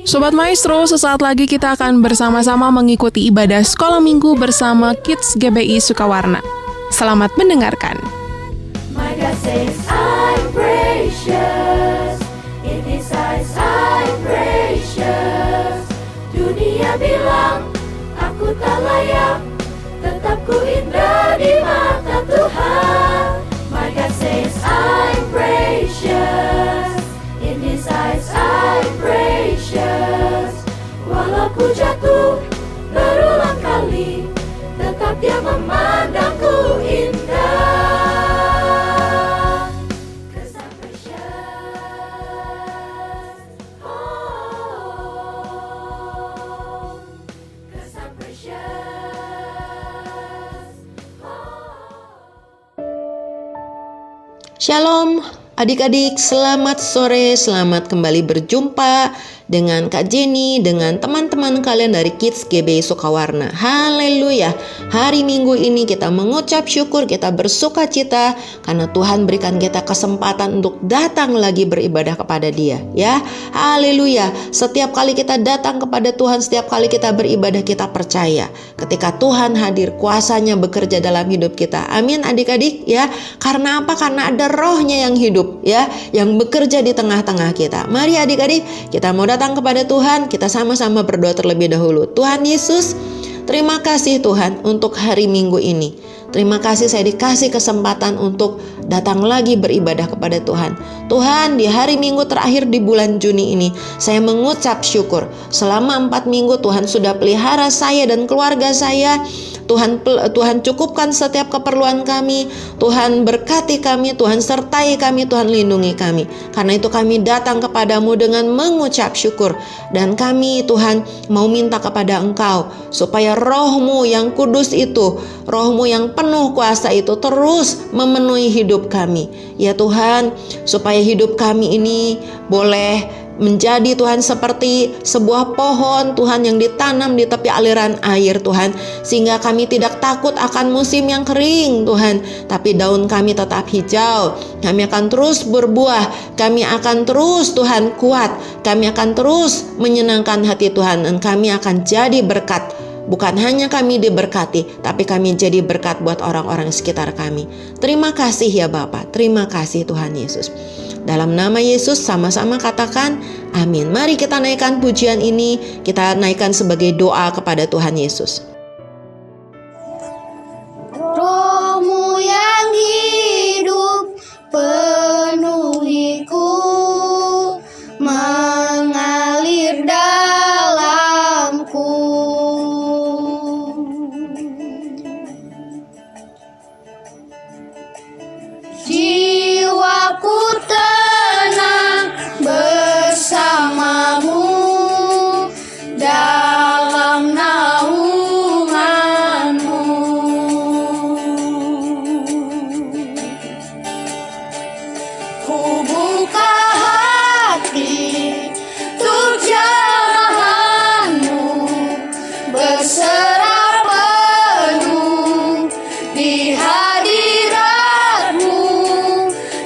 Sobat Maestro, sesaat lagi kita akan bersama-sama mengikuti ibadah sekolah minggu bersama Kids GBI Sukawarna. Selamat mendengarkan. My God says I'm precious, in His eyes I'm precious. Dunia bilang aku tak layak, tetap ku indah di mata Tuhan. My God says I'm precious, in His eyes I'm precious. Walau ku jatuh berulang kali, tetap Dia memandangku indah. Shalom adik-adik, selamat sore, selamat kembali berjumpa dengan Kak Jenny, dengan teman-teman kalian dari Kids GBI Sukawarna. Haleluya, hari Minggu ini kita mengucap syukur, kita bersuka cita karena Tuhan berikan kita kesempatan untuk datang lagi beribadah kepada Dia, ya. Haleluya, setiap kali kita datang kepada Tuhan, setiap kali kita beribadah, kita percaya ketika Tuhan hadir, kuasanya bekerja dalam hidup kita. Amin adik-adik, ya. Karena apa? Karena ada Rohnya yang hidup, ya, yang bekerja di tengah-tengah kita. Mari adik-adik, kita mau datang kepada Tuhan, kita sama-sama berdoa terlebih dahulu. Tuhan Yesus, terima kasih Tuhan untuk hari Minggu ini. Terima kasih saya dikasih kesempatan untuk datang lagi beribadah kepada Tuhan. Tuhan, di hari Minggu terakhir di bulan Juni ini, saya mengucap syukur. Selama 4 minggu Tuhan sudah pelihara saya dan keluarga saya. Tuhan cukupkan setiap keperluan kami. Tuhan berkati kami, Tuhan sertai kami, Tuhan lindungi kami. Karena itu kami datang kepadamu dengan mengucap syukur. Dan kami Tuhan mau minta kepada Engkau supaya Roh-Mu yang kudus itu, Roh-Mu yang penuh kuasa itu terus memenuhi hidup kami. Ya Tuhan, supaya hidup kami ini boleh menjadi Tuhan seperti sebuah pohon Tuhan yang ditanam di tepi aliran air Tuhan, sehingga kami tidak takut akan musim yang kering Tuhan, tapi daun kami tetap hijau. Kami akan terus berbuah, kami akan terus Tuhan kuat, kami akan terus menyenangkan hati Tuhan, dan kami akan jadi berkat. Bukan hanya kami diberkati, tapi kami jadi berkat buat orang-orang sekitar kami. Terima kasih ya Bapa, terima kasih Tuhan Yesus. Dalam nama Yesus sama-sama katakan amin. Mari kita naikkan pujian ini, kita naikkan sebagai doa kepada Tuhan Yesus. Roh-Mu yang hidup penuhiku, mengalir dalamku. Jiwaku tenang bersamamu dalam naunganmu. Ku buka hati untuk jamahanmu, berserah penuh di hadiratmu.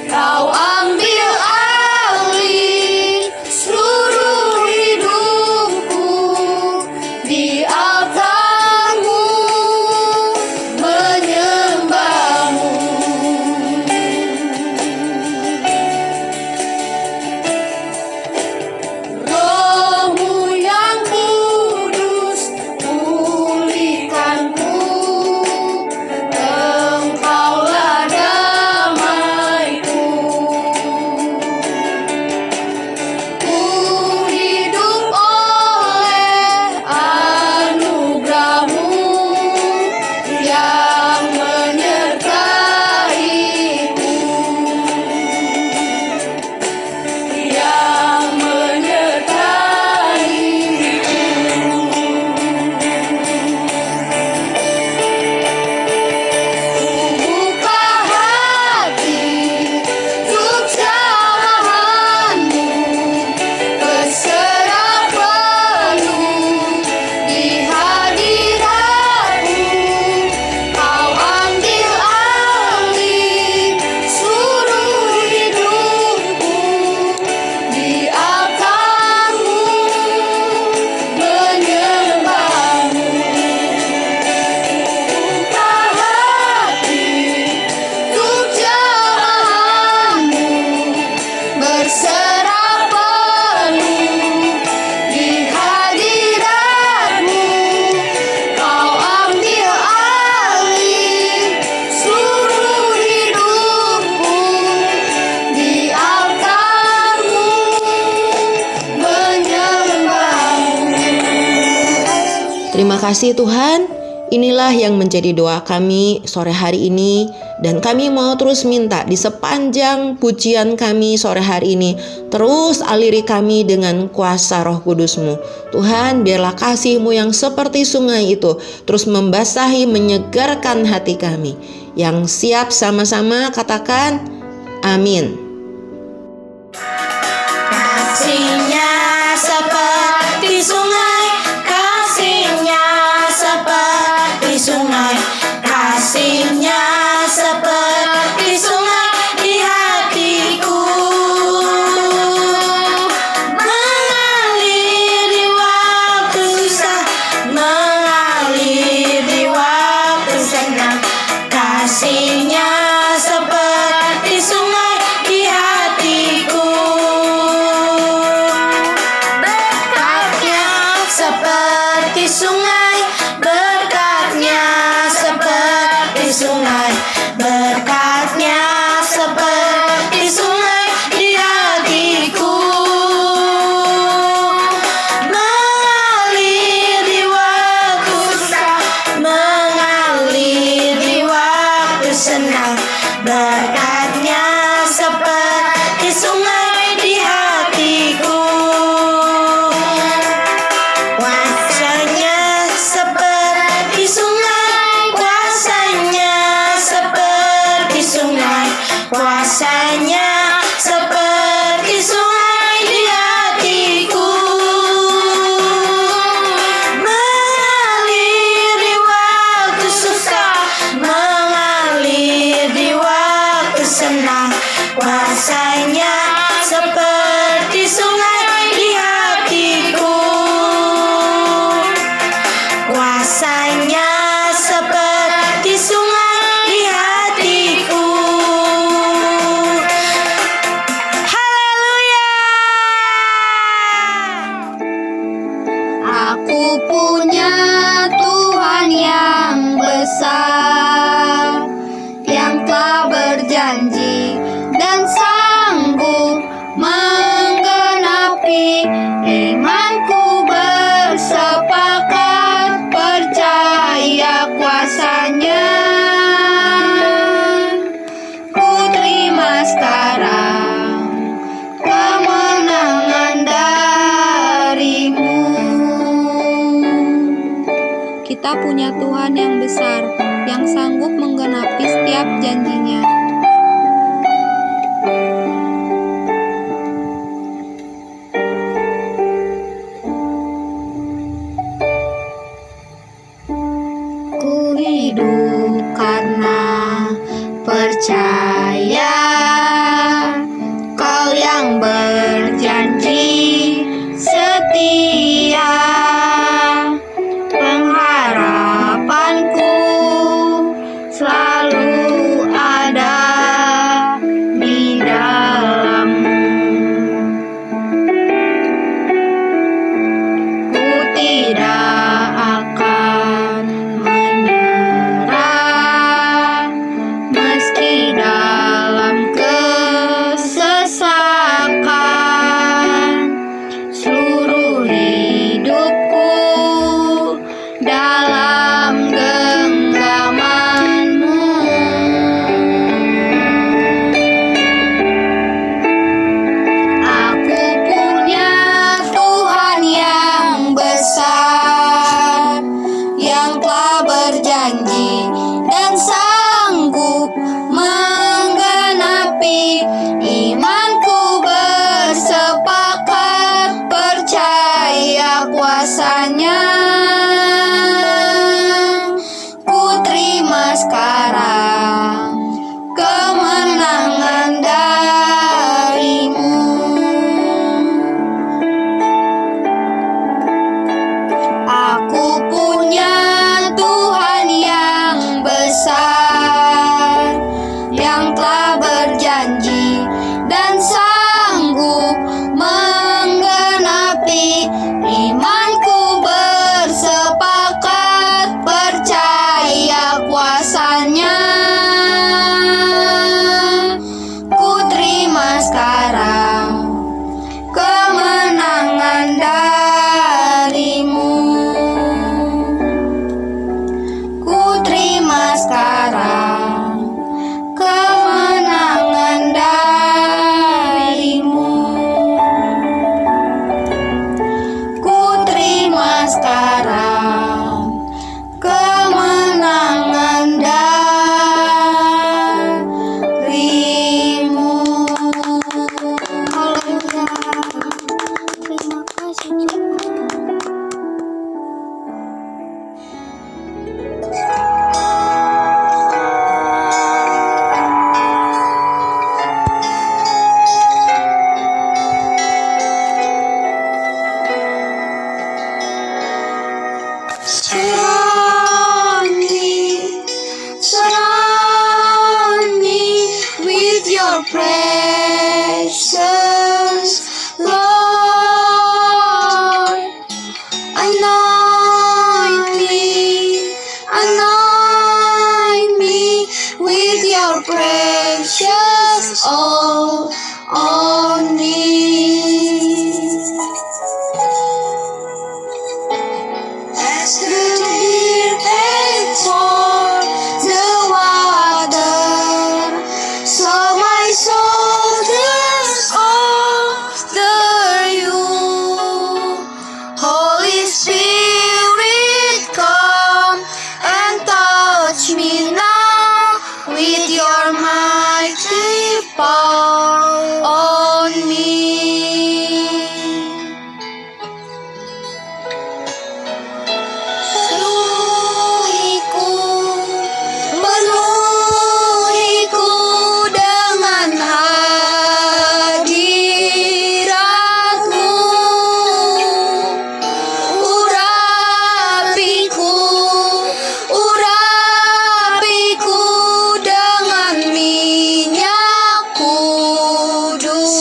Kau ambil alih seluruh hidupku, di altarmu menyembahmu. Terima kasih Tuhan. Inilah yang menjadi doa kami sore hari ini, dan kami mau terus minta di sepanjang pujian kami sore hari ini, terus aliri kami dengan kuasa Roh Kudus-Mu. Tuhan, biarlah kasih-Mu yang seperti sungai itu terus membasahi, menyegarkan hati kami. Yang siap sama-sama katakan amin. Kasih-Nya seperti sungai, kasih-Nya seperti sungai, kasih-Nya seperti sungai di hatiku, mengalir di waktu susah, mengalir di waktu senang. Kasih-Nya seperti sungai di hatiku, berkatnya seperti sungai, berkatnya seperti sungai, berkatnya seperti sungai di hatiku, mengalir di waktu susah, mengalir di waktu senang. Berkatnya seperti sungai di hatiku, kuasanya seperti sungai, kuasanya seperti sungai, kuasanya seperti sungai di hatiku, mengalir di waktu susah, mengalir di waktu senang. Kuasanya seperti sungai di hatiku, kuasanya seperti sungai di hatiku. Haleluya! Aku punya Tuhan yang besar, yang telah berjanji dan sanggup menggenapi. Imanku bersepakat percaya kuasanya. Ku terima sekarang kemenangan darimu. Kita punya Tuhan yang besar, yang sanggup menggenapi setiap janjinya. Ku hidup karena percaya, Kau yang berjanji setia. Pengharapanku selalu ada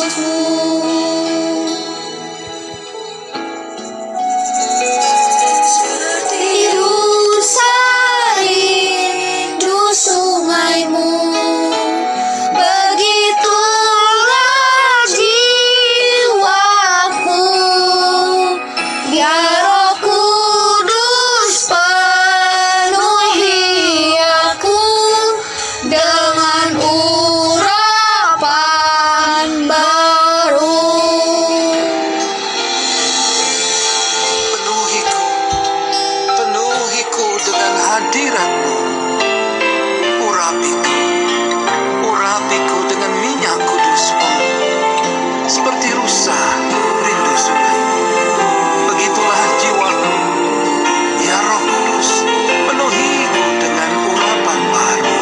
kudus-Mu. Rindu salib, rindu sungai-Mu, begitulah jiwaku. Biar Roh Kudus penuhi aku dengan urapan baru. Penuhiku dengan hadirat-Mu. Urapiku dengan minyak kudus-Mu. Seperti rusa rindu sungai, begitulah jiwaku. Ya Roh Kudus, penuhiku dengan urapan baru.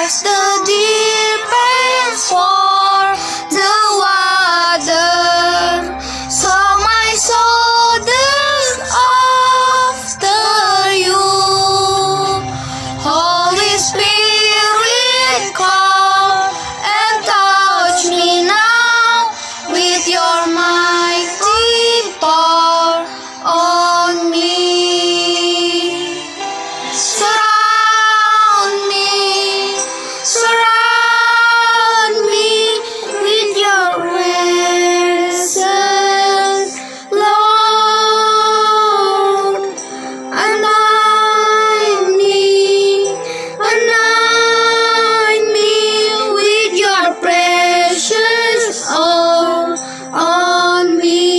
As the deep pants for the water, so my soul thirsts after You. Holy Spirit, come and touch me now with Your mighty power on me. Surround me with Your presence, Lord. Anoint me with Your precious oil on me.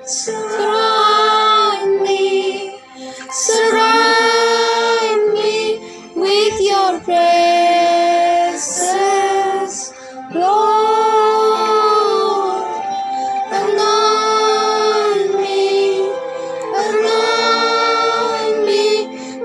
Surround me with Your presence, Lord. Anoint me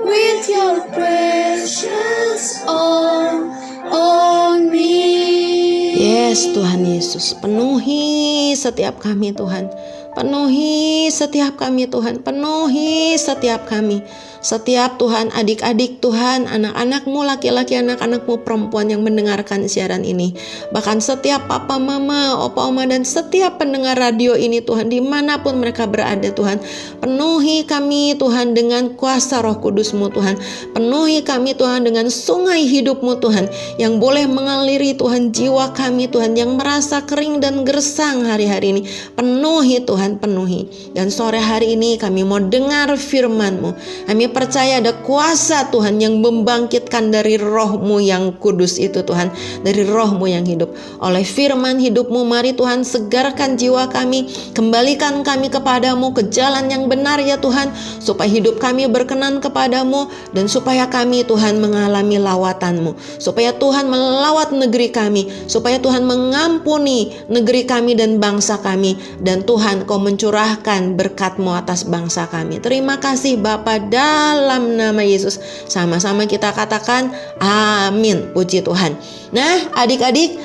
with Your precious oil on me. Yes, Tuhan Yesus, penuhi setiap kami Tuhan. Penuhi setiap kami Tuhan, penuhi setiap kami. Setiap Tuhan adik-adik Tuhan, anak-anakmu laki-laki, anak-anakmu perempuan yang mendengarkan siaran ini. Bahkan setiap papa, mama, opa, oma, dan setiap pendengar radio ini Tuhan, dimanapun mereka berada Tuhan. Penuhi kami Tuhan dengan kuasa Roh Kudus-Mu Tuhan. Penuhi kami Tuhan dengan sungai hidup-Mu Tuhan, yang boleh mengaliri Tuhan jiwa kami Tuhan, yang merasa kering dan gersang hari-hari ini. Penuhi Tuhan, penuhi. Dan sore hari ini kami mau dengar firman-Mu. Kami percaya ada kuasa Tuhan yang membangkitkan dari Roh-Mu yang kudus itu Tuhan, dari Roh-Mu yang hidup. Oleh firman hidup-Mu, mari Tuhan segarkan jiwa kami, kembalikan kami kepadamu ke jalan yang benar ya Tuhan, supaya hidup kami berkenan kepadamu, dan supaya kami Tuhan mengalami lawatan-Mu, supaya Tuhan melawat negeri kami, supaya Tuhan mengampuni negeri kami dan bangsa kami, dan Tuhan Kau mencurahkan berkat-Mu atas bangsa kami. Terima kasih Bapa, dalam nama Yesus. Sama-sama kita katakan amin. Puji Tuhan. Nah adik-adik,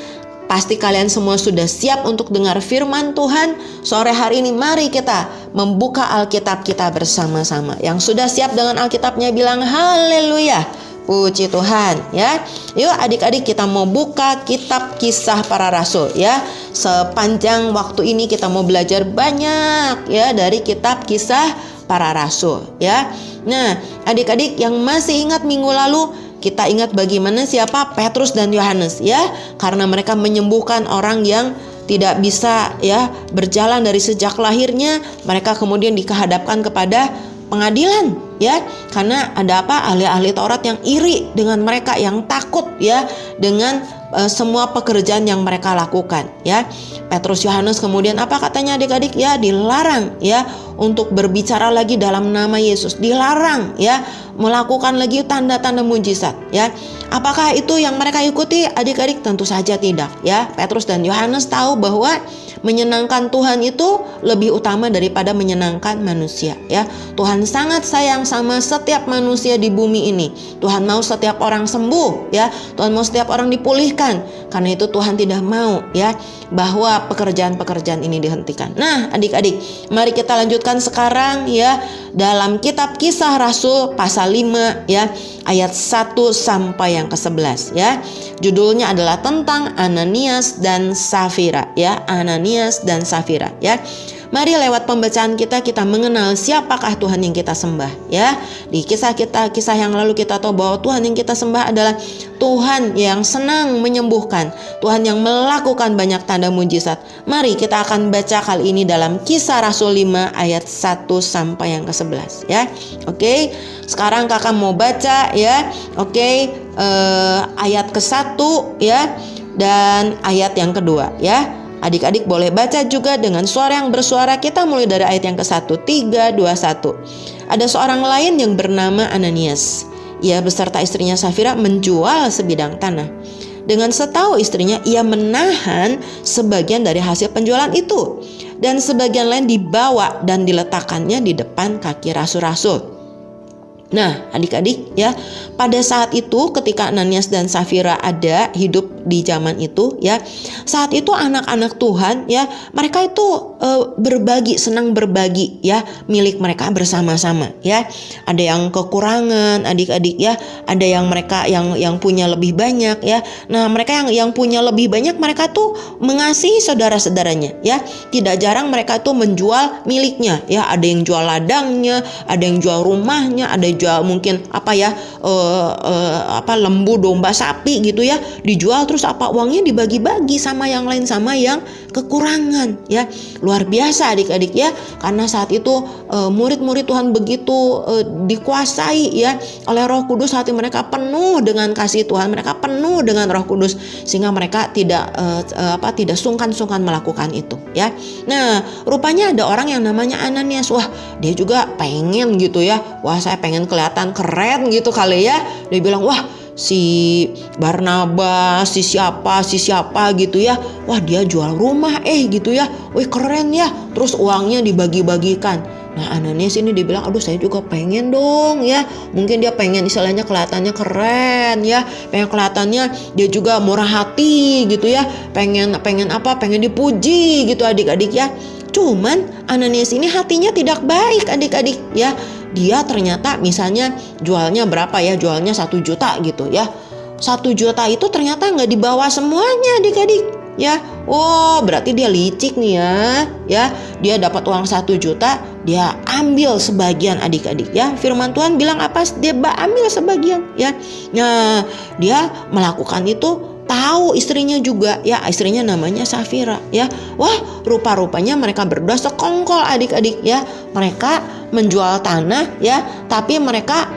pasti kalian semua sudah siap untuk dengar firman Tuhan. Sore hari ini mari kita membuka Alkitab kita bersama-sama. Yang sudah siap dengan Alkitabnya bilang haleluya. Puji Tuhan ya. Yuk adik-adik, kita mau buka kitab Kisah Para Rasul ya. Sepanjang waktu ini kita mau belajar banyak ya dari kitab Kisah Para Rasul ya. Nah adik-adik yang masih ingat minggu lalu, kita ingat bagaimana siapa Petrus dan Yohanes ya, karena mereka menyembuhkan orang yang tidak bisa ya berjalan dari sejak lahirnya. Mereka kemudian dihadapkan kepada pengadilan ya, karena ada apa, ahli-ahli Taurat yang iri dengan mereka, yang takut ya dengan semua pekerjaan yang mereka lakukan ya. Petrus Yohanes kemudian apa katanya adik-adik ya, dilarang ya untuk berbicara lagi dalam nama Yesus, dilarang ya melakukan lagi tanda-tanda mujizat ya. Apakah itu yang mereka ikuti adik-adik? Tentu saja tidak ya. Petrus dan Yohanes tahu bahwa menyenangkan Tuhan itu lebih utama daripada menyenangkan manusia ya. Tuhan sangat sayang sama setiap manusia di bumi ini. Tuhan mau setiap orang sembuh ya. Tuhan mau setiap orang dipulihkan. Karena itu Tuhan tidak mau ya bahwa pekerjaan-pekerjaan ini dihentikan. Nah adik-adik, mari kita lanjutkan lanjutkan sekarang ya dalam kitab Kisah Rasul pasal 5 ya ayat 1 sampai yang ke-11 ya. Judulnya adalah tentang Ananias dan Safira ya, Ananias dan Safira ya. Mari lewat pembacaan kita mengenal siapakah Tuhan yang kita sembah ya. Di kisah yang lalu kita tahu bahwa Tuhan yang kita sembah adalah Tuhan yang senang menyembuhkan, Tuhan yang melakukan banyak tanda mujizat. Mari kita akan baca kali ini dalam Kisah Rasul 5 ayat 1 sampai yang ke-11 ya. Oke, sekarang kakak mau baca ya. Oke, ayat ke-1 ya dan ayat yang kedua ya. Adik-adik boleh baca juga dengan suara yang bersuara. Kita mulai dari ayat yang ke-1. 3, 2, 1. Ada seorang lain yang bernama Ananias. Ia beserta istrinya Safira menjual sebidang tanah. Dengan setahu istrinya, ia menahan sebagian dari hasil penjualan itu, dan sebagian lain dibawa dan diletakkannya di depan kaki rasul-rasul. Nah, adik-adik ya, pada saat itu ketika Ananias dan Safira ada hidup di zaman itu ya, saat itu anak-anak Tuhan ya, mereka itu berbagi, senang berbagi ya, milik mereka bersama-sama ya. Ada yang kekurangan adik-adik ya, ada yang mereka yang punya lebih banyak ya. Nah, mereka yang punya lebih banyak, mereka tuh mengasihi saudara-saudaranya ya. Tidak jarang mereka tuh menjual miliknya ya, ada yang jual ladangnya, ada yang jual rumahnya, ada jual mungkin lembu, domba, sapi gitu ya, dijual terus uangnya dibagi-bagi sama yang lain, sama yang kekurangan ya. Luar biasa adik-adik ya, karena saat itu murid-murid Tuhan begitu dikuasai ya oleh Roh Kudus, hati mereka penuh dengan kasih Tuhan, mereka penuh dengan Roh Kudus, sehingga mereka tidak sungkan-sungkan melakukan itu ya. Nah, rupanya ada orang yang namanya Ananias. Wah, dia juga pengen gitu ya, wah saya pengen kelihatan keren gitu kali ya. Dia bilang, wah si Barnabas, si siapa gitu ya, wah dia jual rumah gitu ya, wih keren ya, terus uangnya dibagi-bagikan. Nah, Ananias ini dibilang, aduh saya juga pengen dong ya. Mungkin dia pengen istilahnya kelihatannya keren ya, pengen kelihatannya dia juga murah hati gitu ya, pengen dipuji gitu adik-adik ya. Cuman Ananias ini hatinya tidak baik adik-adik ya. Dia ternyata misalnya jualnya berapa ya, jualnya 1 juta gitu ya. 1 juta itu ternyata nggak dibawa semuanya adik-adik ya. Oh, berarti dia licik nih ya. Dia dapat uang 1 juta, dia ambil sebagian adik-adik ya. Firman Tuhan bilang apa? Dia ambil sebagian ya. Nah, dia melakukan itu, tahu istrinya juga ya, istrinya namanya Safira ya. Wah, rupa-rupanya mereka berdua sekongkol adik-adik ya. Mereka menjual tanah ya, tapi mereka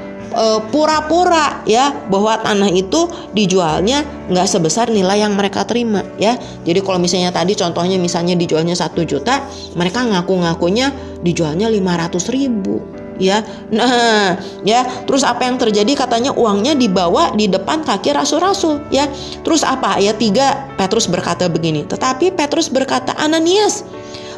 pura-pura ya bahwa tanah itu dijualnya nggak sebesar nilai yang mereka terima ya. Jadi kalau misalnya tadi contohnya misalnya dijualnya 1 juta, mereka ngaku-ngakunya dijualnya 500.000 ya. Nah ya, terus apa yang terjadi? Katanya uangnya dibawa di depan kaki rasul-rasul ya. Terus apa? Ayat 3, Petrus berkata begini, tetapi Petrus berkata, Ananias,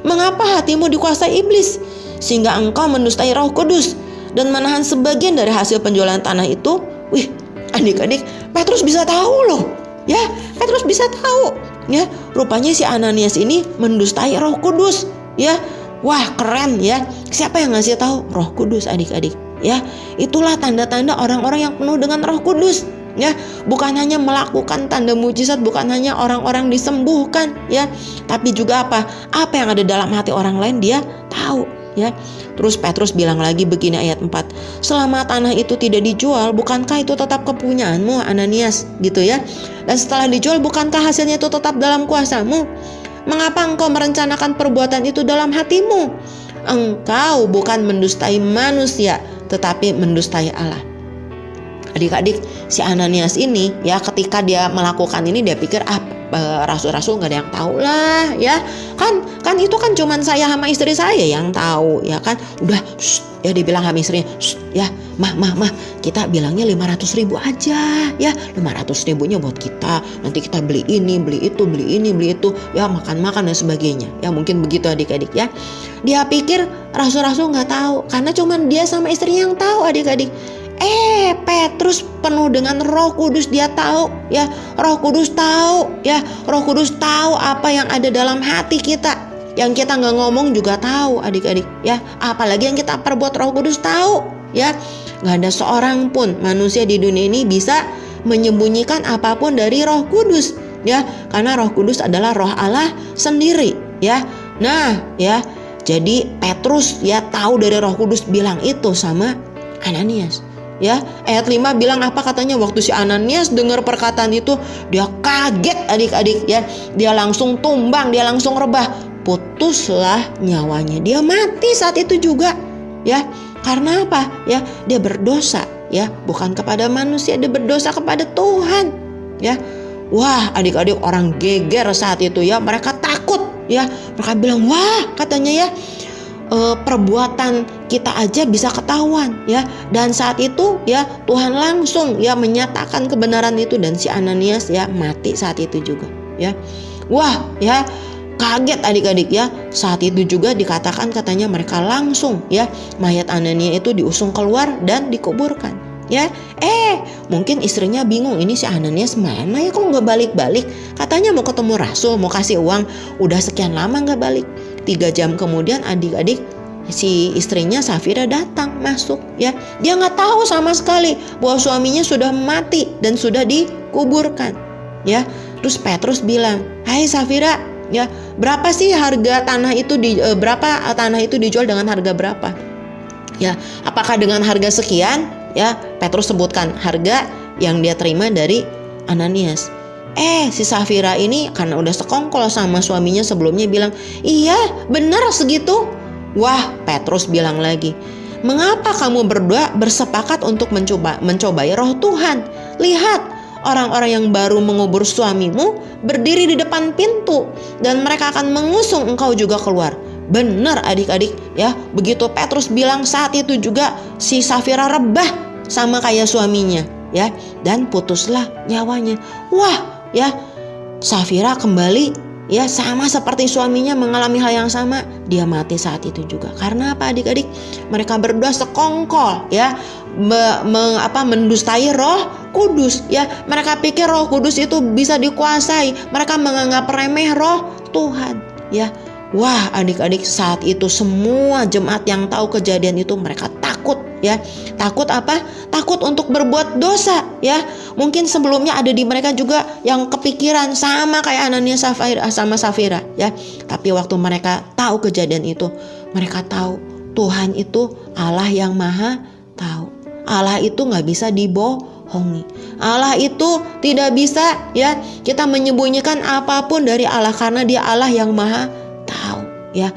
mengapa hatimu dikuasai iblis sehingga engkau mendustai Roh Kudus dan menahan sebagian dari hasil penjualan tanah itu? Wih, adik-adik, Petrus bisa tahu loh ya. Petrus bisa tahu ya, rupanya si Ananias ini mendustai Roh Kudus ya. Wah, keren ya. Siapa yang ngasih tahu? Roh Kudus adik-adik ya. Itulah tanda-tanda orang-orang yang penuh dengan Roh Kudus ya. Bukan hanya melakukan tanda mujizat, bukan hanya orang-orang disembuhkan ya, tapi juga apa yang ada dalam hati orang lain dia tahu ya. Terus Petrus bilang lagi begini ayat 4, selama tanah itu tidak dijual, bukankah itu tetap kepunyaanmu Ananias gitu ya? Dan setelah dijual, bukankah hasilnya itu tetap dalam kuasamu? Mengapa engkau merencanakan perbuatan itu dalam hatimu? Engkau bukan mendustai manusia, tetapi mendustai Allah. Adik-adik, si Ananias ini ya, ketika dia melakukan ini, dia pikir rasul-rasul nggak ada yang tahu lah ya. Kan itu kan cuman saya sama istri saya yang tahu ya kan. Udah ya, dibilang sama istrinya, ya mah kita bilangnya 500.000 aja ya, 500.000-nya buat kita, nanti kita beli ini, beli itu, beli ini, beli itu ya, makan dan sebagainya ya. Mungkin begitu adik-adik ya. Dia pikir rasul-rasul nggak tahu, karena cuman dia sama istrinya yang tahu adik-adik. Petrus penuh dengan Roh Kudus, dia tahu ya. Roh Kudus tahu ya, Roh Kudus tahu apa yang ada dalam hati kita Yang kita nggak ngomong juga tahu adik-adik ya. Apalagi yang kita perbuat Roh Kudus tahu ya. Nggak ada seorang pun manusia di dunia ini bisa menyembunyikan apapun dari Roh Kudus ya. Karena Roh Kudus adalah Roh Allah sendiri ya. Nah ya, jadi Petrus ya tahu dari Roh Kudus bilang itu sama Ananias. Ya, ayat 5 bilang apa katanya, waktu si Ananias dengar perkataan itu dia kaget adik-adik ya. Dia langsung tumbang, dia langsung rebah. Putuslah nyawanya. Dia mati saat itu juga ya. Karena apa? Ya, dia berdosa ya, bukan kepada manusia, dia berdosa kepada Tuhan ya. Wah, adik-adik orang geger saat itu ya. Mereka takut ya. Mereka bilang, "Wah," katanya ya, perbuatan kita aja bisa ketahuan ya." Dan saat itu ya Tuhan langsung ya menyatakan kebenaran itu, dan si Ananias ya mati saat itu juga ya. Wah ya, kaget adik-adik ya. Saat itu juga dikatakan katanya mereka langsung ya, mayat Ananias itu diusung keluar dan dikuburkan ya. Mungkin istrinya bingung, ini si Ananias mana ya, kok nggak balik-balik? Katanya mau ketemu Rasul, mau kasih uang, udah sekian lama nggak balik. 3 jam kemudian adik-adik, si istrinya Safira datang masuk ya. Dia nggak tahu sama sekali bahwa suaminya sudah mati dan sudah dikuburkan ya. Terus Petrus bilang, "Hai Safira ya, berapa sih harga tanah itu berapa tanah itu dijual dengan harga berapa? Ya, apakah dengan harga sekian?" Ya, Petrus sebutkan harga yang dia terima dari Ananias. Si Safira ini karena udah sekongkol sama suaminya sebelumnya bilang, "Iya benar segitu." Wah, Petrus bilang lagi, "Mengapa kamu berdua bersepakat untuk mencobai Roh Tuhan? Lihat, orang-orang yang baru mengubur suamimu berdiri di depan pintu, dan mereka akan mengusung engkau juga keluar." Benar adik-adik ya. Begitu Petrus bilang, saat itu juga si Safira rebah sama kayak suaminya ya, dan putuslah nyawanya. Wah ya, Safira kembali ya sama seperti suaminya mengalami hal yang sama, dia mati saat itu juga. Karena apa adik-adik? Mereka berdua sekongkol ya, mendustai Roh Kudus ya. Mereka pikir Roh Kudus itu bisa dikuasai, mereka menganggap remeh Roh Tuhan ya. Wah adik-adik, saat itu semua jemaat yang tahu kejadian itu mereka takut ya. Takut apa? Takut untuk berbuat dosa ya. Mungkin sebelumnya ada di mereka juga yang kepikiran sama kayak Ananias sama Safira ya. Tapi waktu mereka tahu kejadian itu, mereka tahu Tuhan itu Allah yang maha tahu. Allah itu gak bisa dibohongi. Allah itu tidak bisa ya kita menyembunyikan apapun dari Allah, karena dia Allah yang maha tahu ya.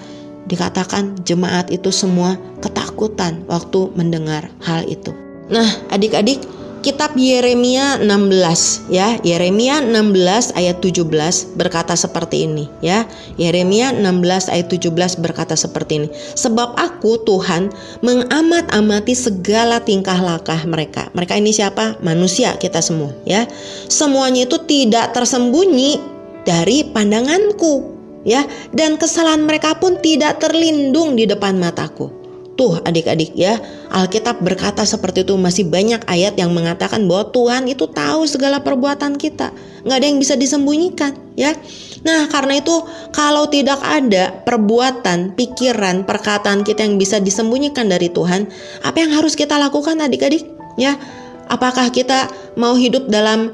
Dikatakan jemaat itu semua ketakutan waktu mendengar hal itu. Nah adik-adik, kitab Yeremia 16 ya, Yeremia 16 ayat 17 berkata seperti ini ya. Yeremia 16 ayat 17 berkata seperti ini, "Sebab aku Tuhan mengamat-amati segala tingkah laku mereka." Mereka ini siapa? Manusia, kita semua ya. "Semuanya itu tidak tersembunyi dari pandanganku ya, dan kesalahan mereka pun tidak terlindung di depan mataku." Tuh adik-adik ya, Alkitab berkata seperti itu. Masih banyak ayat yang mengatakan bahwa Tuhan itu tahu segala perbuatan kita, nggak ada yang bisa disembunyikan ya. Nah karena itu, kalau tidak ada perbuatan, pikiran, perkataan kita yang bisa disembunyikan dari Tuhan, apa yang harus kita lakukan adik-adik ya? Apakah kita mau hidup dalam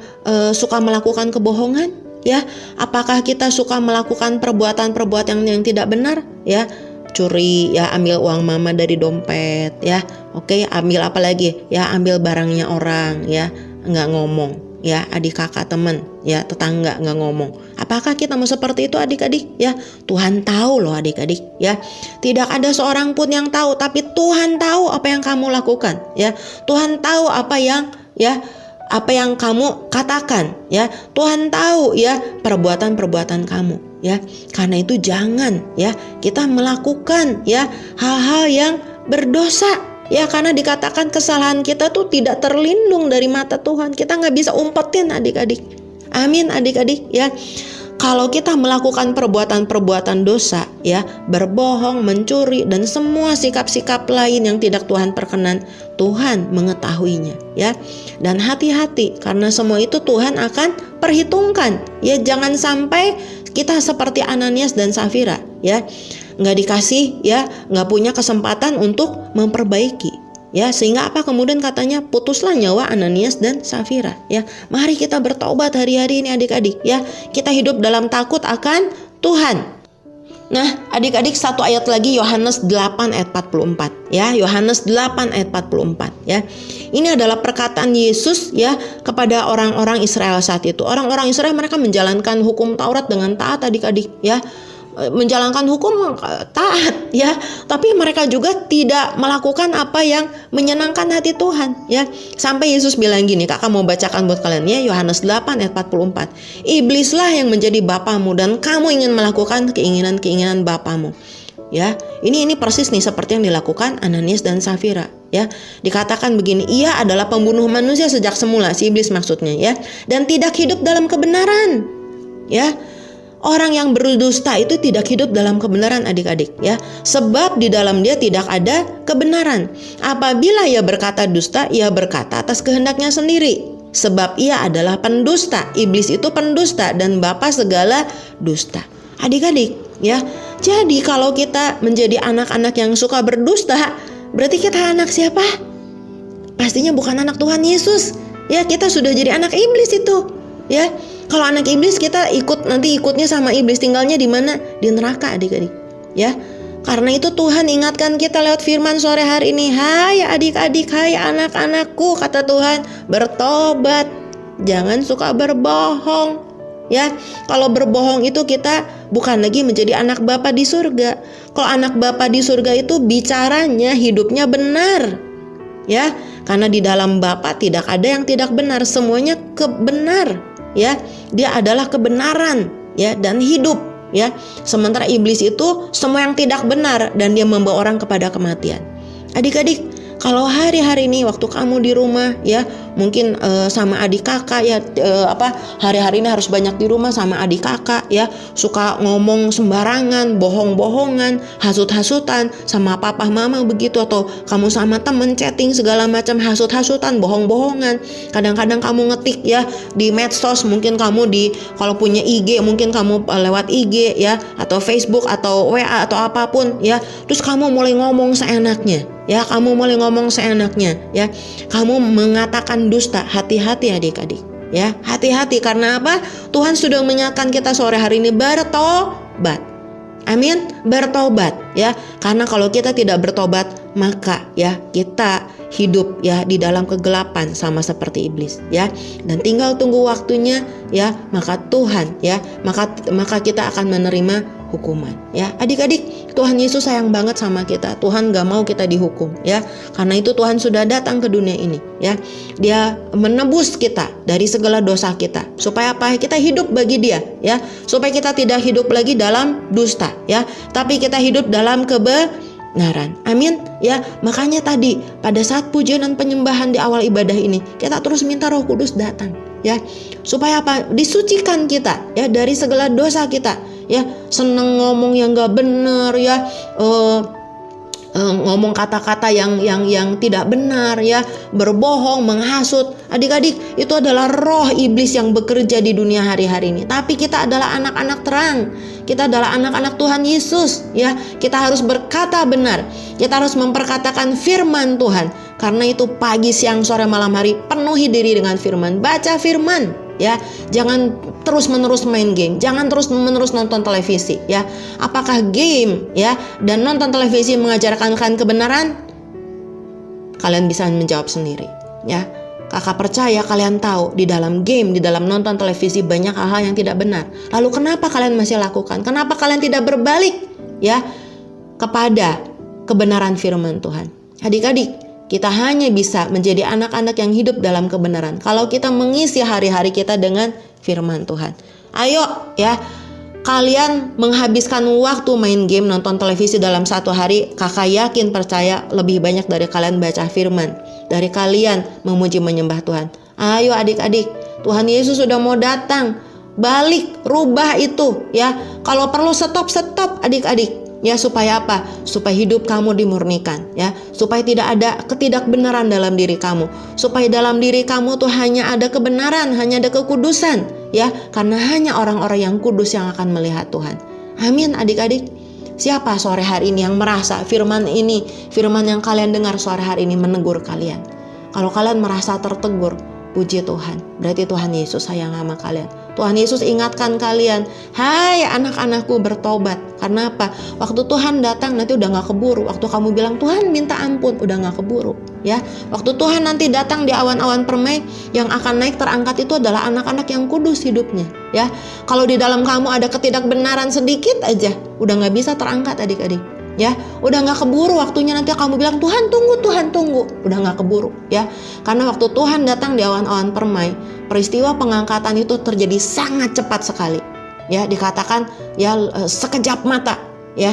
suka melakukan kebohongan ya? Apakah kita suka melakukan perbuatan-perbuatan yang tidak benar ya? Curi ya, ambil uang mama dari dompet ya. Oke, ambil apa lagi ya? Ambil barangnya orang ya, nggak ngomong ya. Adik kakak teman ya, tetangga nggak ngomong. Apakah kita mau seperti itu adik-adik ya? Tuhan tahu loh adik-adik ya. Tidak ada seorang pun yang tahu, tapi Tuhan tahu apa yang kamu lakukan ya. Tuhan tahu apa yang kamu katakan ya. Tuhan tahu ya perbuatan-perbuatan kamu ya. Karena itu jangan ya kita melakukan ya hal-hal yang berdosa ya, karena dikatakan kesalahan kita tuh tidak terlindung dari mata Tuhan. Kita nggak bisa umpetin adik-adik. Amin adik-adik ya. Kalau kita melakukan perbuatan-perbuatan dosa ya, berbohong, mencuri, dan semua sikap-sikap lain yang tidak Tuhan perkenan, Tuhan mengetahuinya ya. Dan hati-hati, karena semua itu Tuhan akan perhitungkan ya. Jangan sampai kita seperti Ananias dan Safira ya, nggak dikasih, ya, nggak punya kesempatan untuk memperbaiki. Ya, sehingga apa kemudian katanya putuslah nyawa Ananias dan Safira. Ya, mari kita bertobat hari-hari ini adik-adik. Ya, kita hidup dalam takut akan Tuhan. Nah, adik-adik satu ayat lagi Yohanes 8 ayat 44. Ya, Yohanes 8 ayat 44. Ya, ini adalah perkataan Yesus ya kepada orang-orang Israel saat itu. Orang-orang Israel mereka menjalankan hukum Taurat dengan taat adik-adik. Ya, menjalankan hukum taat ya, tapi mereka juga tidak melakukan apa yang menyenangkan hati Tuhan ya. Sampai Yesus bilang gini, kakak mau bacakan buat kalian ya, Yohanes 8 ayat 44. Iblislah yang menjadi bapamu dan kamu ingin melakukan keinginan-keinginan bapamu. Ya, ini persis nih seperti yang dilakukan Ananias dan Safira ya. Dikatakan begini, ia adalah pembunuh manusia sejak semula, si iblis maksudnya ya, dan tidak hidup dalam kebenaran. Ya. Orang yang berdusta itu tidak hidup dalam kebenaran adik-adik ya. Sebab di dalam dia tidak ada kebenaran. Apabila ia berkata dusta, ia berkata atas kehendaknya sendiri. Sebab ia adalah pendusta. Iblis itu pendusta dan bapa segala dusta. Adik-adik ya. Jadi kalau kita menjadi anak-anak yang suka berdusta, berarti kita anak siapa? Pastinya bukan anak Tuhan Yesus. Ya, kita sudah jadi anak iblis itu. Ya. Kalau anak iblis kita ikutnya sama iblis, tinggalnya di mana? Di neraka adik-adik. Ya. Karena itu Tuhan ingatkan kita lewat firman sore hari ini, hai adik-adik, hai anak-anakku, kata Tuhan, bertobat. Jangan suka berbohong. Ya, kalau berbohong itu kita bukan lagi menjadi anak Bapa di surga. Kalau anak Bapa di surga itu bicaranya, hidupnya benar. Ya, karena di dalam Bapa tidak ada yang tidak benar, semuanya kebenar. Ya, dia adalah kebenaran ya dan hidup ya. Sementara iblis itu semua yang tidak benar dan dia membawa orang kepada kematian. Adik-adik, kalau hari-hari ini waktu kamu di rumah ya, mungkin sama adik kakak ya, hari-hari ini harus banyak di rumah sama adik kakak ya, suka ngomong sembarangan, bohong-bohongan, hasut-hasutan sama papa mama begitu, atau kamu sama temen chatting segala macam hasut-hasutan, bohong-bohongan. Kadang-kadang kamu ngetik ya di medsos, mungkin kamu kalau punya IG mungkin kamu lewat IG ya, atau Facebook atau WA atau apapun ya, terus kamu mulai ngomong seenaknya. Ya, kamu mulai ngomong seenaknya ya. Kamu mengatakan dusta. Hati-hati adik-adik. Ya, hati-hati karena apa? Tuhan sudah mengingatkan kita sore hari ini bertobat. Amin, bertobat ya. Karena kalau kita tidak bertobat, maka ya kita hidup ya di dalam kegelapan sama seperti iblis ya. Dan tinggal tunggu waktunya ya, maka Tuhan ya, maka kita akan menerima hukuman ya. Adik-adik, Tuhan Yesus sayang banget sama kita. Tuhan gak mau kita dihukum ya. Karena itu Tuhan sudah datang ke dunia ini ya. Dia menebus kita dari segala dosa kita. Supaya apa? Kita hidup bagi Dia ya. Supaya kita tidak hidup lagi dalam dusta ya, tapi kita hidup dalam kebenaran. Amin ya. Makanya tadi pada saat pujian dan penyembahan di awal ibadah ini, kita terus minta Roh Kudus datang ya. Supaya apa? Disucikan kita ya dari segala dosa kita. Ya, seneng ngomong yang gak benar ya, ngomong kata-kata yang tidak benar ya, berbohong, menghasut. Adik-adik, itu adalah roh iblis yang bekerja di dunia hari-hari ini. Tapi kita adalah anak-anak terang. Kita adalah anak-anak Tuhan Yesus ya. Kita harus berkata benar. Kita harus memperkatakan firman Tuhan. Karena itu pagi, siang, sore, malam hari penuhi diri dengan firman. Baca firman ya. Jangan terus-menerus main game. Jangan terus-menerus nonton televisi ya. Apakah game ya dan nonton televisi mengajarkan kalian kebenaran? Kalian bisa menjawab sendiri ya. Kakak percaya kalian tahu di dalam game, di dalam nonton televisi banyak hal-hal yang tidak benar. Lalu kenapa kalian masih lakukan? Kenapa kalian tidak berbalik ya kepada kebenaran firman Tuhan? Adik-adik, kita hanya bisa menjadi anak-anak yang hidup dalam kebenaran kalau kita mengisi hari-hari kita dengan firman Tuhan. Ayo ya, kalian menghabiskan waktu main game, nonton televisi dalam satu hari, kakak yakin percaya lebih banyak dari kalian baca firman, dari kalian memuji menyembah Tuhan. Ayo adik-adik, Tuhan Yesus sudah mau datang. Balik, rubah itu ya. Kalau perlu stop adik-adik. Ya, supaya apa? Supaya hidup kamu dimurnikan ya. Supaya tidak ada ketidakbenaran dalam diri kamu. Supaya dalam diri kamu tuh hanya ada kebenaran, hanya ada kekudusan ya. Karena hanya orang-orang yang kudus yang akan melihat Tuhan. Amin adik-adik. Siapa sore hari ini yang merasa firman yang kalian dengar sore hari ini menegur kalian? Kalau kalian merasa tertegur, puji Tuhan, berarti Tuhan Yesus sayang sama kalian. Tuhan Yesus ingatkan kalian, hai anak-anakku bertobat. Karena apa? Waktu Tuhan datang nanti udah gak keburu. Waktu kamu bilang Tuhan minta ampun, udah gak keburu ya. Waktu Tuhan nanti datang di awan-awan permai, yang akan naik terangkat itu adalah anak-anak yang kudus hidupnya ya. Kalau di dalam kamu ada ketidakbenaran sedikit aja, udah gak bisa terangkat adik-adik ya. Udah gak keburu waktunya nanti kamu bilang Tuhan tunggu, udah gak keburu ya. Karena waktu Tuhan datang di awan-awan permai, peristiwa pengangkatan itu terjadi sangat cepat sekali ya. Dikatakan ya sekejap mata ya,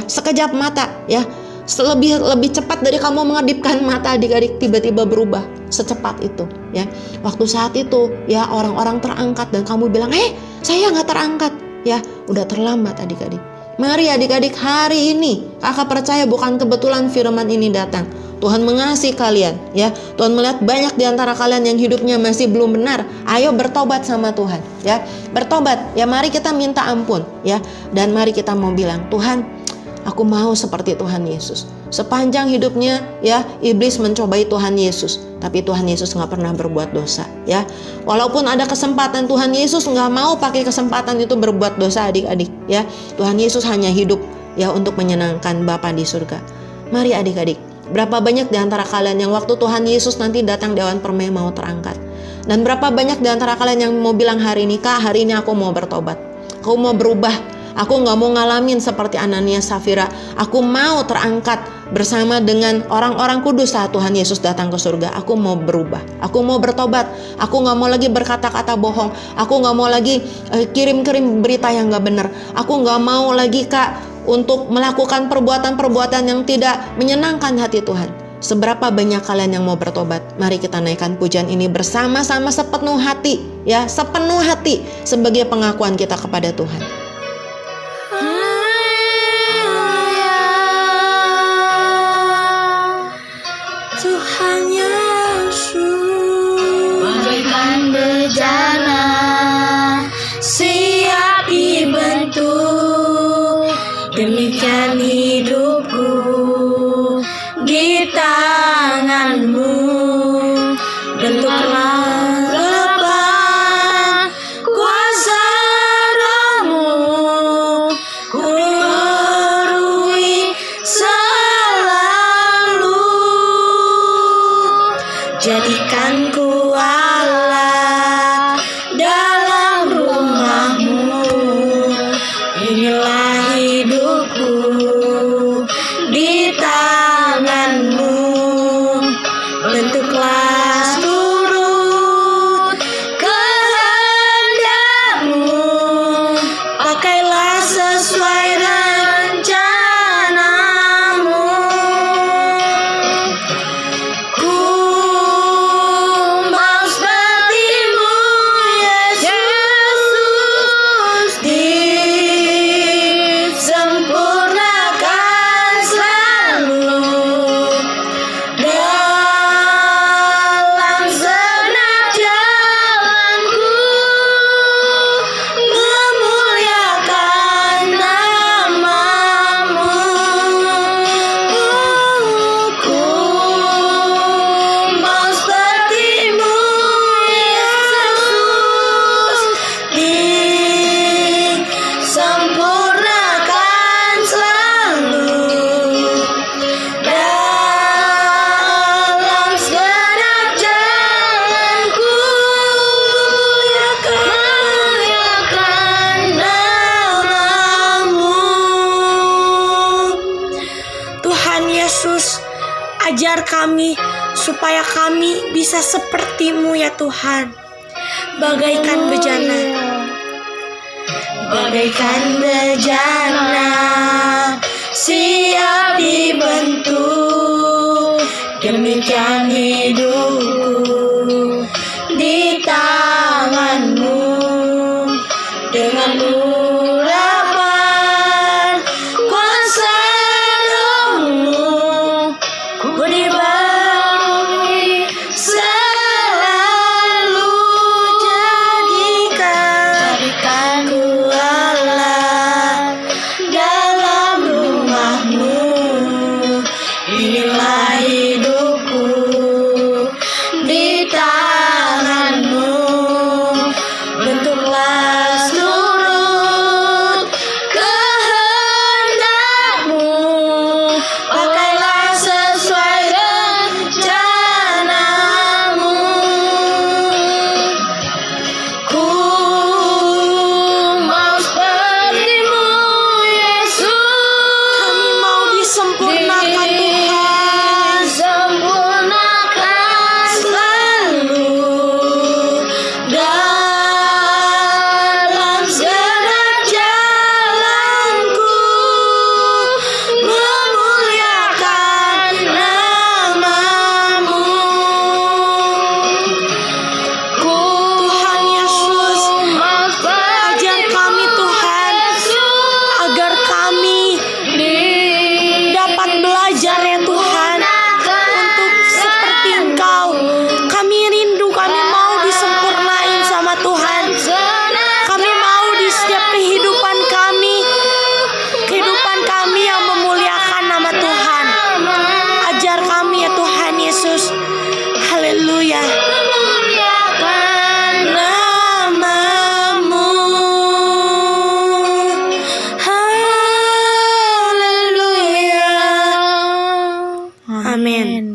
lebih cepat dari kamu mengedipkan mata adik-adik, tiba-tiba berubah secepat itu ya. Waktu saat itu ya orang-orang terangkat dan kamu bilang saya gak terangkat ya, udah terlambat adik-adik. Mari adik-adik, hari ini kakak percaya bukan kebetulan firman ini datang. Tuhan mengasihi kalian ya. Tuhan melihat banyak di antara kalian yang hidupnya masih belum benar. Ayo bertobat sama Tuhan ya. Bertobat ya, mari kita minta ampun ya. Dan mari kita mau bilang, Tuhan, aku mau seperti Tuhan Yesus. Sepanjang hidupnya ya iblis mencobai Tuhan Yesus, tapi Tuhan Yesus gak pernah berbuat dosa ya. Walaupun ada kesempatan, Tuhan Yesus gak mau pakai kesempatan itu berbuat dosa adik-adik ya. Tuhan Yesus hanya hidup ya untuk menyenangkan Bapa di surga. Mari adik-adik, berapa banyak di antara kalian yang waktu Tuhan Yesus nanti datang di awan permai mau terangkat? Dan berapa banyak di antara kalian yang mau bilang hari ini, Kak, hari ini aku mau bertobat, aku mau berubah. Aku gak mau ngalamin seperti Ananias Safira. Aku mau terangkat bersama dengan orang-orang kudus saat Tuhan Yesus datang ke surga. Aku mau berubah, aku mau bertobat. Aku gak mau lagi berkata-kata bohong. Aku gak mau lagi kirim-kirim berita yang gak benar. Aku gak mau lagi, Kak, untuk melakukan perbuatan-perbuatan yang tidak menyenangkan hati Tuhan. Seberapa banyak kalian yang mau bertobat? Mari kita naikkan pujian ini bersama-sama sepenuh hati ya, sepenuh hati sebagai pengakuan kita kepada Tuhan. Tuhan Yesus, bagaikan bejana siap dibentuk, demikian hidupku di tangan-Mu. Bentuklah lepas kuasa Roh-Mu, ku perui selalu. Jadikan ku alat dalam rumah-Mu. Inilah hidupku di tangan-Mu. Bentuklah turut kehendak-Mu. Pakailah sesuai rencana-Mu. Ku mau seperti-Mu, Yesus, disempurnakan selalu dalam segenap jalanku, memuliakan nama-Mu. Ku mau seperti-Mu, Yesus, disempurnakan selalu dalam segenap jalanku, memuliakan nama-Mu. Tuhan Yesus, ajar kami supaya kami bisa seperti-Mu ya Tuhan. Bagaikan bejana, bagaikan bejana siap dibentuk, demikian hidupku di tangan-Mu. Dengan urapan kuasa Roh-Mu, ku dibaui selalu. Jadikan ku alat dalam rumah-Mu.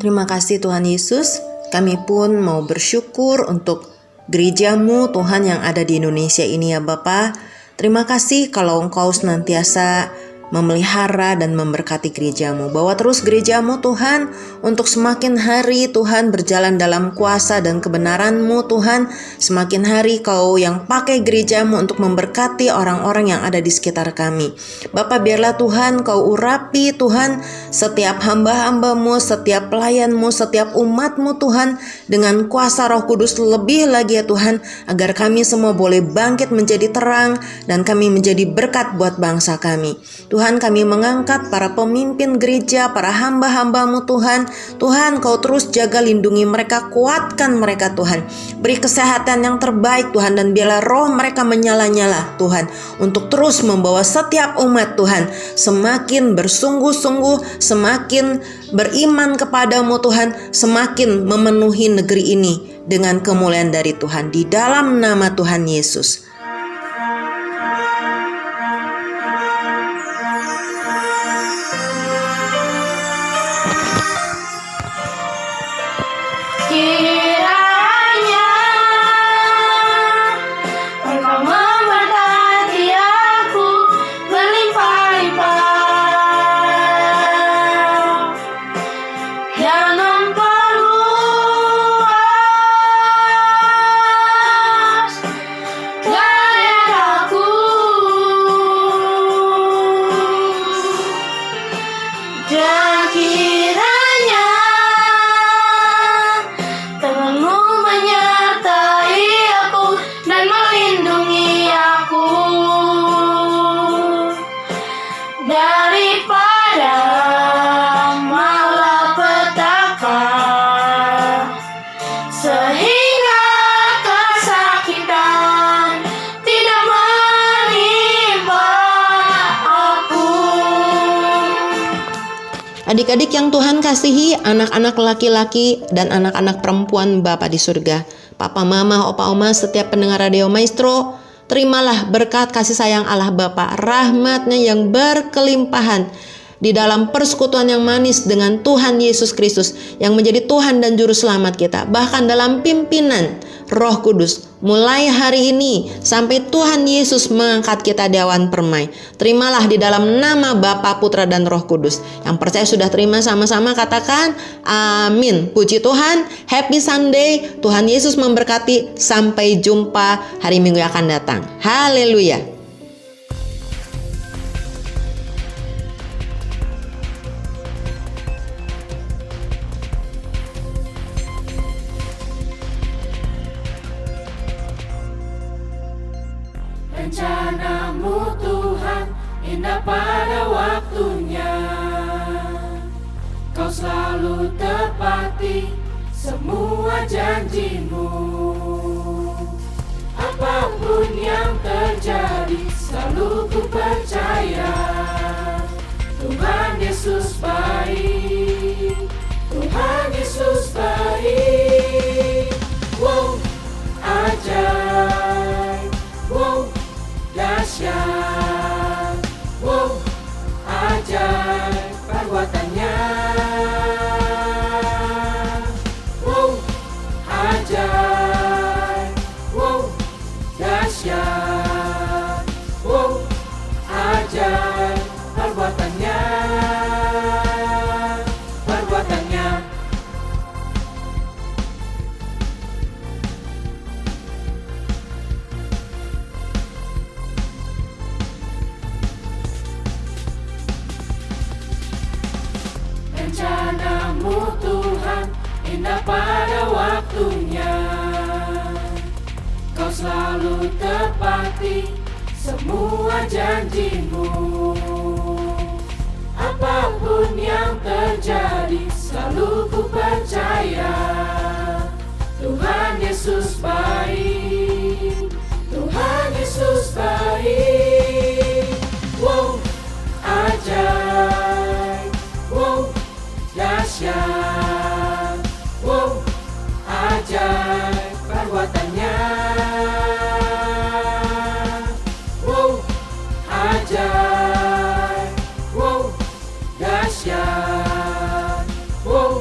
Terima kasih Tuhan Yesus. Kami pun mau bersyukur untuk gereja-Mu Tuhan yang ada di Indonesia ini ya Bapa. Terima kasih kalau Engkau senantiasa memelihara dan memberkati gereja-Mu. Bawa terus gereja-Mu Tuhan untuk semakin hari Tuhan berjalan dalam kuasa dan kebenaran-Mu Tuhan. Semakin hari Kau yang pakai gereja-Mu untuk memberkati orang-orang yang ada di sekitar kami. Bapa, biarlah Tuhan Kau urapi Tuhan setiap hamba-hamba-Mu, setiap pelayan-Mu, setiap umat-Mu Tuhan dengan kuasa Roh Kudus lebih lagi ya Tuhan, agar kami semua boleh bangkit menjadi terang dan kami menjadi berkat buat bangsa kami. Tuhan, kami mengangkat para pemimpin gereja, para hamba-hamba-Mu Tuhan. Tuhan, Kau terus jaga, lindungi mereka, kuatkan mereka Tuhan. Beri kesehatan yang terbaik Tuhan, dan biarlah roh mereka menyala-nyala Tuhan, untuk terus membawa setiap umat Tuhan semakin bersungguh-sungguh, semakin beriman kepadamu Tuhan, semakin memenuhi negeri ini dengan kemuliaan dari Tuhan. Di dalam nama Tuhan Yesus. Kiranya Engkau memberkati aku berlimpah-limpah dan memperluas daerahku, dan kiranya Tangan-Mu menyertai aku dan melindungi aku daripada malapetaka, sehingga kesakitan tidak menimpa aku. Adik-adik yang Tuhan kasihi, anak-anak laki-laki dan anak-anak perempuan Bapa di surga, Papa, Mama, Opa, Oma, setiap pendengar Radio Maestro, terimalah berkat kasih sayang Allah Bapa, rahmat-Nya yang berkelimpahan di dalam persekutuan yang manis dengan Tuhan Yesus Kristus yang menjadi Tuhan dan Juru Selamat kita, bahkan dalam pimpinan Roh Kudus mulai hari ini sampai Tuhan Yesus mengangkat kita di awan permai. Terimalah di dalam nama Bapa, Putra, dan Roh Kudus. Yang percaya sudah terima, sama-sama katakan amin. Puji Tuhan, happy Sunday. Tuhan Yesus memberkati. Sampai jumpa hari Minggu yang akan datang. Haleluya. Rencana-Mu Tuhan indah pada waktunya, Kau selalu tepati semua janji-Mu. Apapun yang terjadi selalu ku percaya, Tuhan Yesus baik, Tuhan Yesus baik. Wow, ajaib, wow, dahsyat, wow, ajaib perbuatannya, wow, ajaib, wow, dahsyat, wow, ajaib perbuatannya, perbuatannya. Rencana-Mu Tuhan indah pada waktunya, Kau selalu tepati semua janji-Mu. Apapun yang terjadi selalu ku percaya, Tuhan Yesus baik, Tuhan Yesus baik. Wow, ajaib, wow, dahsyat, wow, ajaib perbuatannya, wow, ajaib, wow, dahsyat, wow,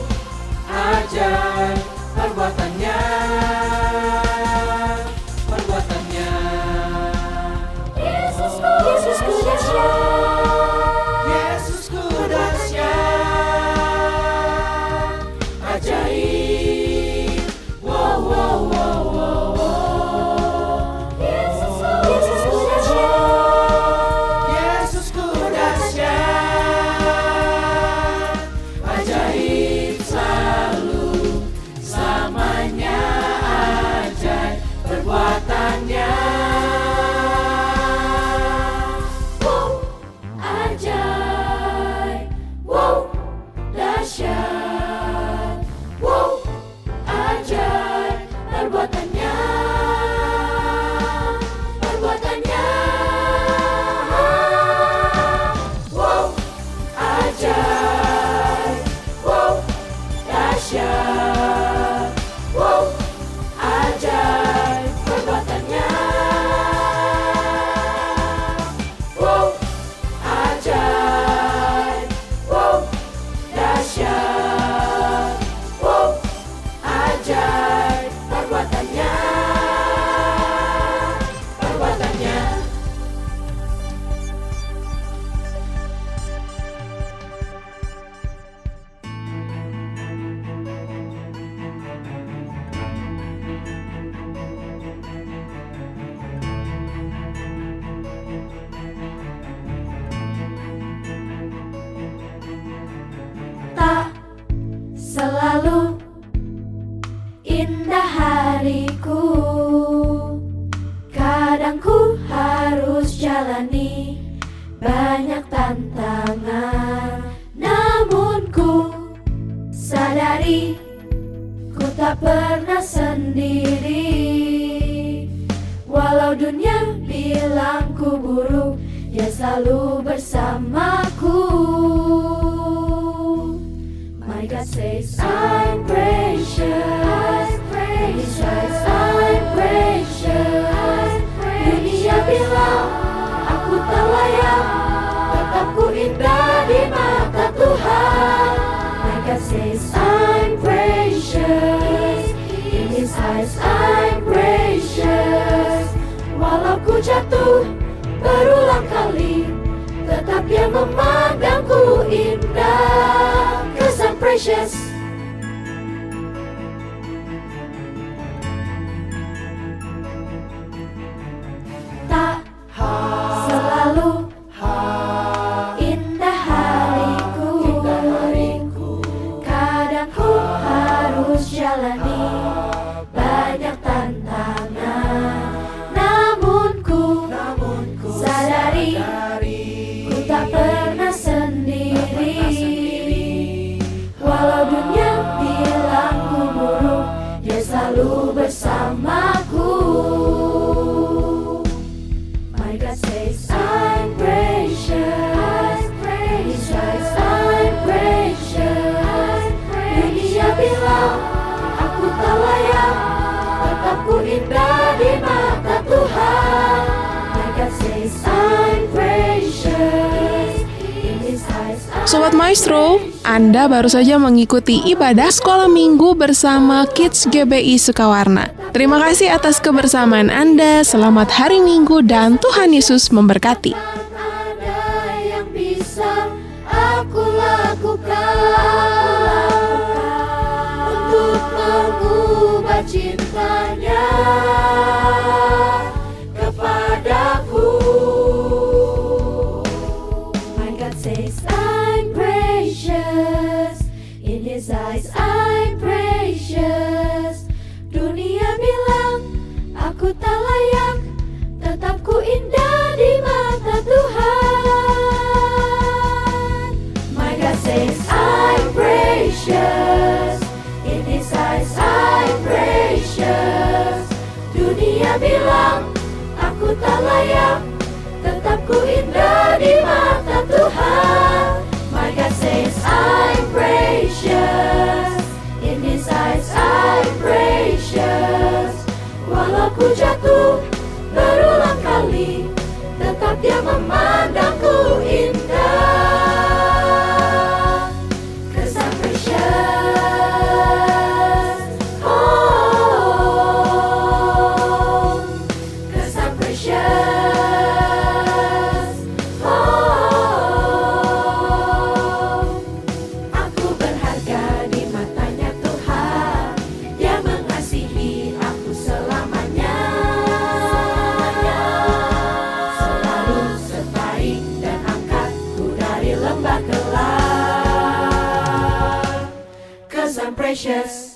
ku harus jalani banyak tantangan, namun ku sadari ku tak pernah sendiri. Walau dunia bilang ku buruk, Dia selalu bersamaku. My God says I'm precious, In His eyes I'm precious. Dunia bilang aku tak layak, tetap ku indah di mata Tuhan. My God says I'm precious, In His eyes I'm precious. Walau ku jatuh berulang kali, tetap Dia memandangku indah. 'Cause I'm precious. Tak selalu indah hariku, kadang ku harus jalani banyak tantangan, namun ku sadari ku tak pernah sendiri. Walau dunia bilang ku buruk, Dia selalu bersamaku. My God says I'm precious, In His eyes I'm precious. Dunia bilang aku tak layak, tetap ku indah di mata Tuhan. My God says I'm precious, In His eyes I'm Sobat Maestro, Anda baru saja mengikuti ibadah sekolah minggu bersama Kids GBI Sukawarna. Terima kasih atas kebersamaan Anda, selamat hari Minggu dan Tuhan Yesus memberkati. ada yang bisa aku lakukan untuk mengubah cintanya kepadaku. My God says I'm precious, In His eyes I'm precious. Dunia bilang aku tak layak, tetap ku indah di mata Tuhan. My God says I'm precious, In His eyes I'm precious. Dunia bilang aku tak layak, tetap ku indah di mata Tuhan. My God says I'm precious, In His eyes I'm precious. Walau ku jatuh berulang kali, tetap Dia memandangku indah. 'Cause I'm precious. Oh, 'cause I'm precious. Oh, aku berharga di matanya Tuhan. Dia mengasihi aku selamanya. Selalu sebaik dan angkatku dari lembah gelap. 'Cause I'm precious.